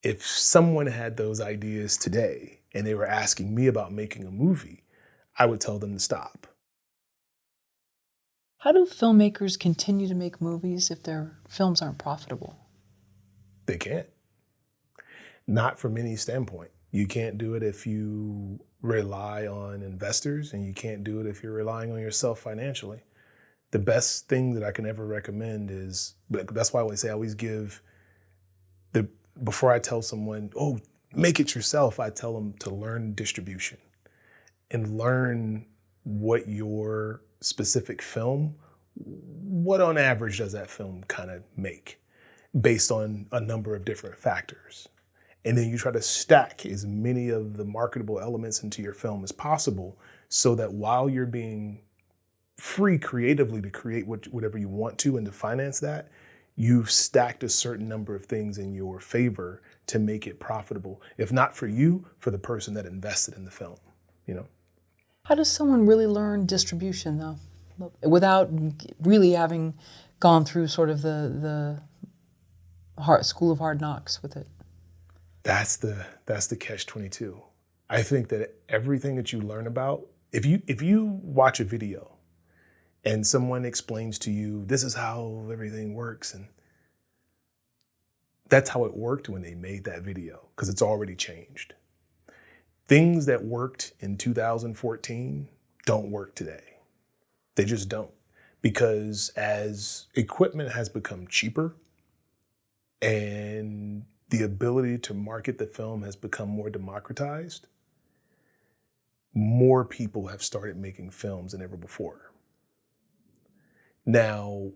If someone had those ideas today and they were asking me about making a movie, I would tell them to stop. How do filmmakers continue to make movies if their films aren't profitable? They can't. Not from any standpoint. You can't do it if you rely on investors, and you can't do it if you're relying on yourself financially. The best thing that I can ever recommend is, that's why I always give before I tell someone, oh, make it yourself, I tell them to learn distribution and learn what your specific film, what on average does that film kind of make based on a number of different factors. And then you try to stack as many of the marketable elements into your film as possible so that while you're being free creatively to create whatever you want to and to finance that, you've stacked a certain number of things in your favor to make it profitable. If not for you, for the person that invested in the film, you know? How does someone really learn distribution, though, without really having gone through sort of the school of hard knocks with it? That's the catch-22. I think that everything that you learn about, if you watch a video and someone explains to you, this is how everything works, and that's how it worked when they made that video, because it's already changed. Things that worked in 2014 don't work today. They just don't. Because as equipment has become cheaper and the ability to market the film has become more democratized, more people have started making films than ever before. Now,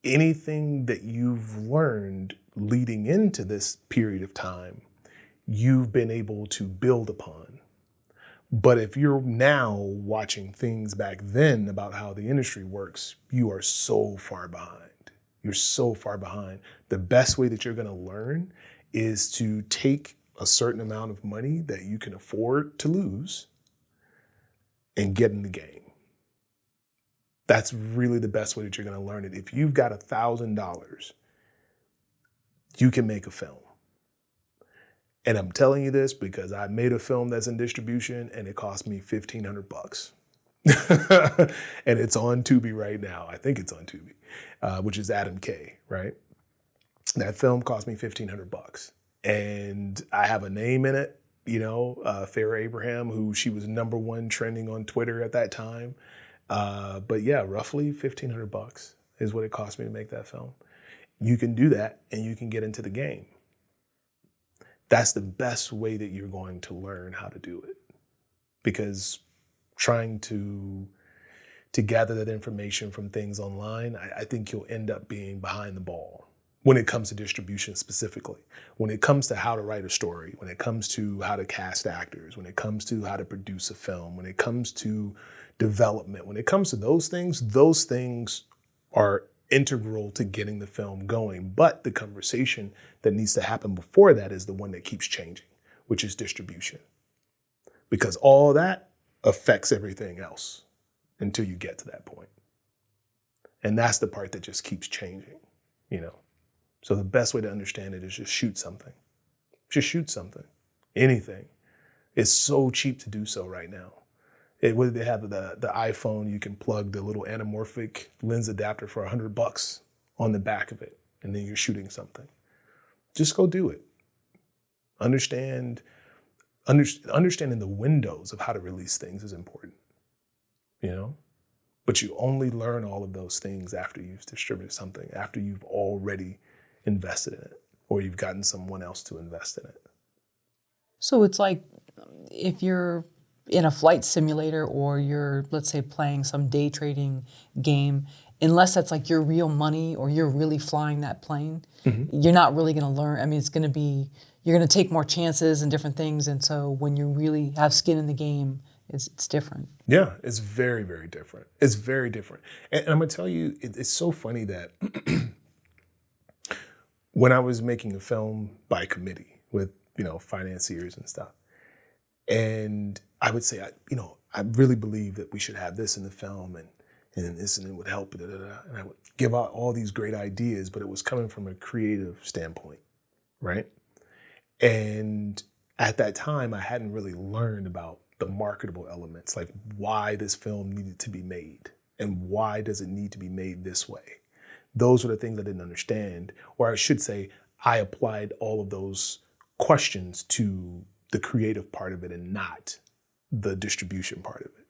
anything that you've learned leading into this period of time, you've been able to build upon. But if you're now watching things back then about how the industry works, you are so far behind. You're so far behind. The best way that you're going to learn is to take a certain amount of money that you can afford to lose and get in the game. That's really the best way that you're going to learn it. If you've got $1,000, you can make a film. And I'm telling you this because I made a film that's in distribution and it cost me $1,500. And it's on Tubi right now. I think it's on Tubi, which is Adam K, right? That film cost me $1,500. And I have a name in it, Farrah Abraham, who she was #1 trending on Twitter at that time. But yeah, roughly $1,500 is what it cost me to make that film. You can do that and you can get into the game. That's the best way that you're going to learn how to do it. Because trying to gather that information from things online, I think you'll end up being behind the ball when it comes to distribution specifically. When it comes to how to write a story, when it comes to how to cast actors, when it comes to how to produce a film, when it comes to development, when it comes to those things are integral to getting the film going. But the conversation that needs to happen before that is the one that keeps changing, which is distribution. Because all that affects everything else until you get to that point. And that's the part that just keeps changing, So the best way to understand it is just shoot something. Just shoot something. Anything. It's so cheap to do so right now. Whether they have the iPhone, you can plug the little anamorphic lens adapter for $100 on the back of it, and then you're shooting something. Just go do it. Understanding the windows of how to release things is important, But you only learn all of those things after you've distributed something, after you've already invested in it, or you've gotten someone else to invest in it. So it's like if you're in a flight simulator or you're, let's say, playing some day trading game, unless that's like your real money or you're really flying that plane, you're not really going to learn. I mean, you're going to take more chances and different things. And so when you really have skin in the game, it's different. Yeah, it's very, very different. It's very different. And I'm going to tell you, it's so funny that when I was making a film by committee with, financiers and stuff, and I would say, I really believe that we should have this in the film and this and it would help, and I would give out all these great ideas, but it was coming from a creative standpoint. right? And at that time, I hadn't really learned about the marketable elements, like why this film needed to be made and why does it need to be made this way. Those were the things I didn't understand, or I should say, I applied all of those questions to the creative part of it and not the distribution part of it.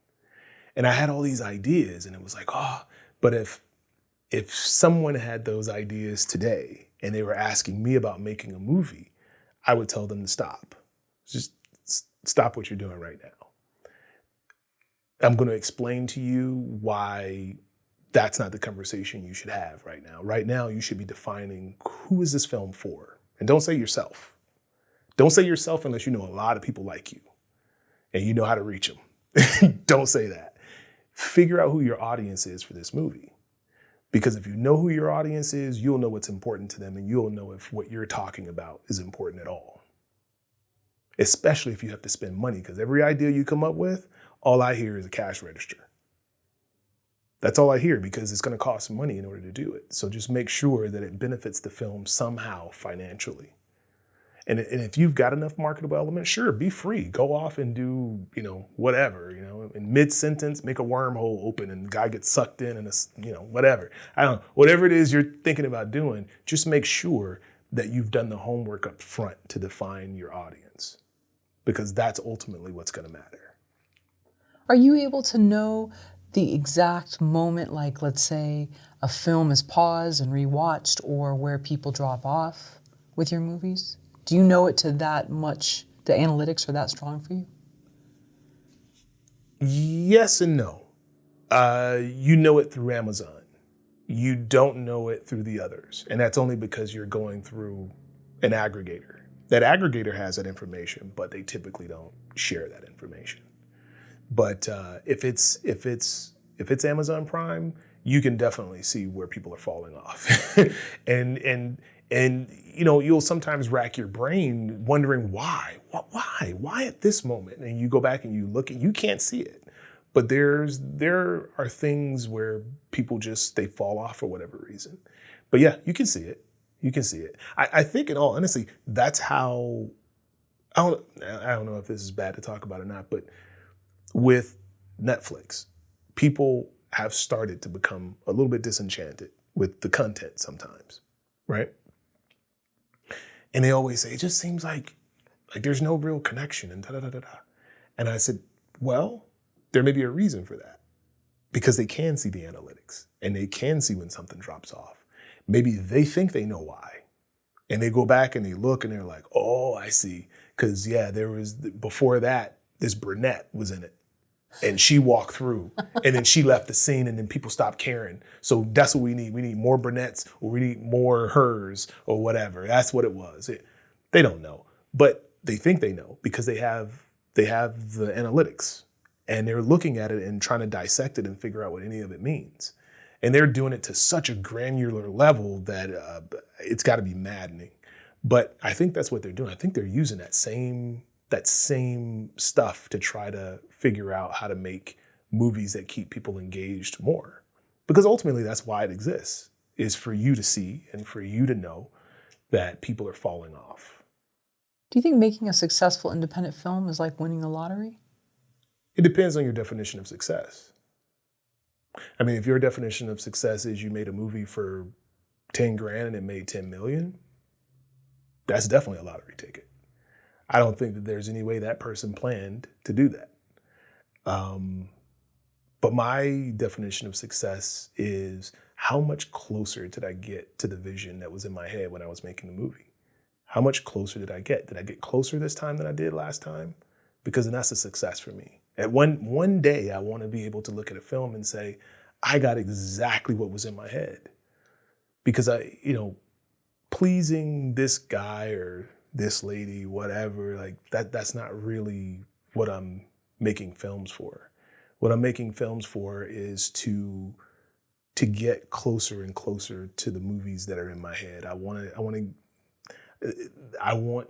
And I had all these ideas and it was like, oh, but if someone had those ideas today and they were asking me about making a movie, I would tell them to stop. Just stop what you're doing right now. I'm going to explain to you why that's not the conversation you should have right now. Right now, you should be defining who is this film for? And don't say yourself. Don't say yourself unless you know a lot of people like you and you know how to reach them. Don't say that. Figure out who your audience is for this movie. Because if you know who your audience is, you'll know what's important to them and you'll know if what you're talking about is important at all. Especially if you have to spend money, because every idea you come up with, all I hear is a cash register. That's all I hear because it's going to cost money in order to do it. So just make sure that it benefits the film somehow financially. And if you've got enough marketable elements, sure, be free. Go off and do, whatever, in mid-sentence, make a wormhole open and the guy gets sucked in and, whatever. I don't know. Whatever it is you're thinking about doing, just make sure that you've done the homework up front to define your audience, because that's ultimately what's going to matter. Are you able to know the exact moment, like let's say a film is paused and rewatched, or where people drop off with your movies? Do you know it to that much? The analytics are that strong for you? Yes and no. You know it through Amazon. You don't know it through the others. And that's only because you're going through an aggregator. That aggregator has that information, but they typically don't share that information. But if it's Amazon Prime, you can definitely see where people are falling off. and you'll sometimes rack your brain wondering why at this moment? And you go back and you look and you can't see it. But there are things where people they fall off for whatever reason. But yeah, you can see it. You can see it. I think in all honesty, that's how, I don't know if this is bad to talk about or not, but with Netflix, people have started to become a little bit disenchanted with the content sometimes, right? And they always say, it just seems like there's no real connection and da-da-da-da-da. And I said, well, there may be a reason for that, because they can see the analytics and they can see when something drops off. Maybe they think they know why. And they go back and they look and they're like, oh, I see. Because before that, this brunette was in it. And she walked through and then she left the scene and then people stopped caring. So that's what we need. We need more brunettes, or we need more hers, or whatever. That's what it was. They don't know, but they think they know because they have the analytics and they're looking at it and trying to dissect it and figure out what any of it means. And they're doing it to such a granular level that it's got to be maddening. But I think that's what they're doing. I think they're using that same stuff to try to figure out how to make movies that keep people engaged more. Because ultimately that's why it exists, is for you to see and for you to know that people are falling off. Do you think making a successful independent film is like winning the lottery? It depends on your definition of success. I mean, if your definition of success is you made a movie for 10 grand and it made 10 million, that's definitely a lottery ticket. I don't think that there's any way that person planned to do that. But my definition of success is how much closer did I get to the vision that was in my head when I was making the movie? How much closer did I get? Did I get closer this time than I did last time? Because then that's a success for me. At one day, I want to be able to look at a film and say, I got exactly what was in my head. Because pleasing this guy or this lady, whatever, that's not really what I'm making films for. What I'm making films for is to get closer and closer to the movies that are in my head. I want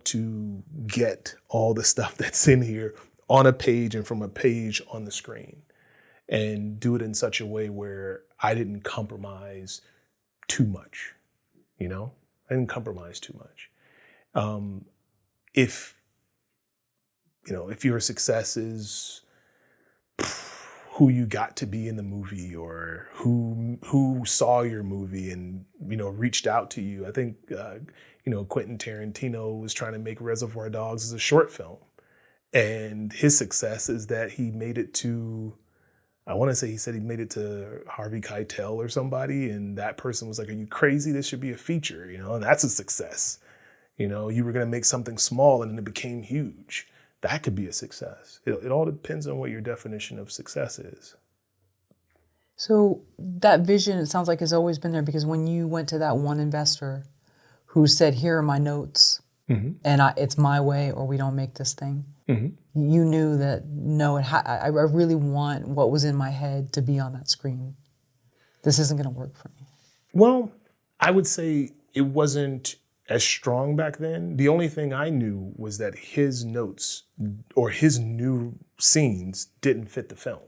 to get all the stuff that's in here on a page and from a page on the screen, and do it in such a way where I didn't compromise too much, I didn't compromise too much. If, if your success is who you got to be in the movie, or who saw your movie and, reached out to you. I think, Quentin Tarantino was trying to make Reservoir Dogs as a short film. And his success is that he made it to, I want to say he said he made it to Harvey Keitel or somebody. And that person was like, are you crazy? This should be a feature, and that's a success. You were going to make something small and then it became huge. That could be a success. It all depends on what your definition of success is. So that vision, it sounds like, has always been there, because when you went to that one investor who said, here are my notes, and it's my way or we don't make this thing, you knew that, no, I really want what was in my head to be on that screen. This isn't going to work for me. Well, I would say it wasn't as strong back then. The only thing I knew was that his notes or his new scenes didn't fit the film.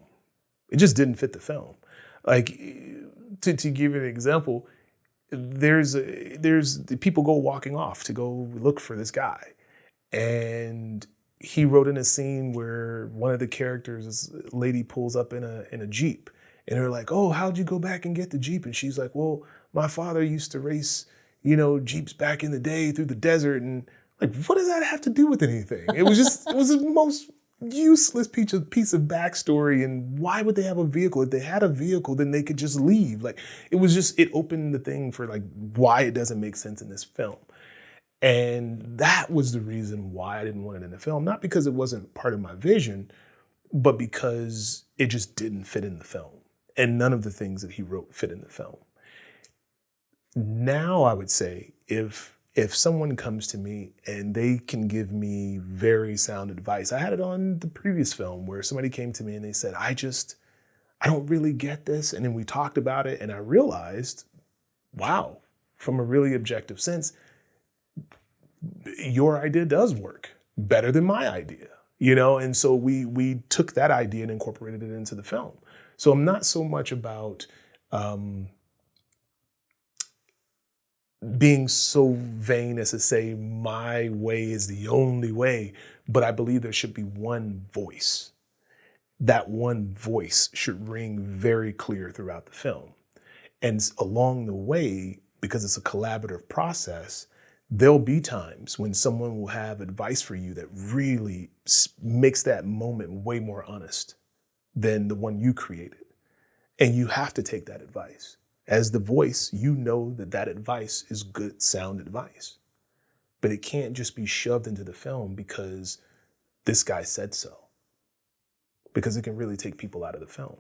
It just didn't fit the film. Like, to give you an example, there's people go walking off to go look for this guy. And he wrote in a scene where one of the characters, this lady, pulls up in a Jeep. And they're like, oh, how'd you go back and get the Jeep? And she's like, well, my father used to race, Jeeps back in the day through the desert. And like, what does that have to do with anything? It was the most useless piece of backstory. And why would they have a vehicle? If they had a vehicle, then they could just leave. Like, it opened the thing for like why it doesn't make sense in this film. And that was the reason why I didn't want it in the film. Not because it wasn't part of my vision, but because it just didn't fit in the film. And none of the things that he wrote fit in the film. Now I would say if someone comes to me and they can give me very sound advice. I had it on the previous film where somebody came to me and they said, I don't really get this. And then we talked about it and I realized, wow, from a really objective sense, your idea does work better than my idea, And so we took that idea and incorporated it into the film. So I'm not so much about being so vain as to say my way is the only way, but I believe there should be one voice. That one voice should ring very clear throughout the film. And along the way, because it's a collaborative process, there'll be times when someone will have advice for you that really makes that moment way more honest than the one you created. And you have to take that advice. As the voice, you know that advice is good, sound advice. But it can't just be shoved into the film because this guy said so. Because it can really take people out of the film.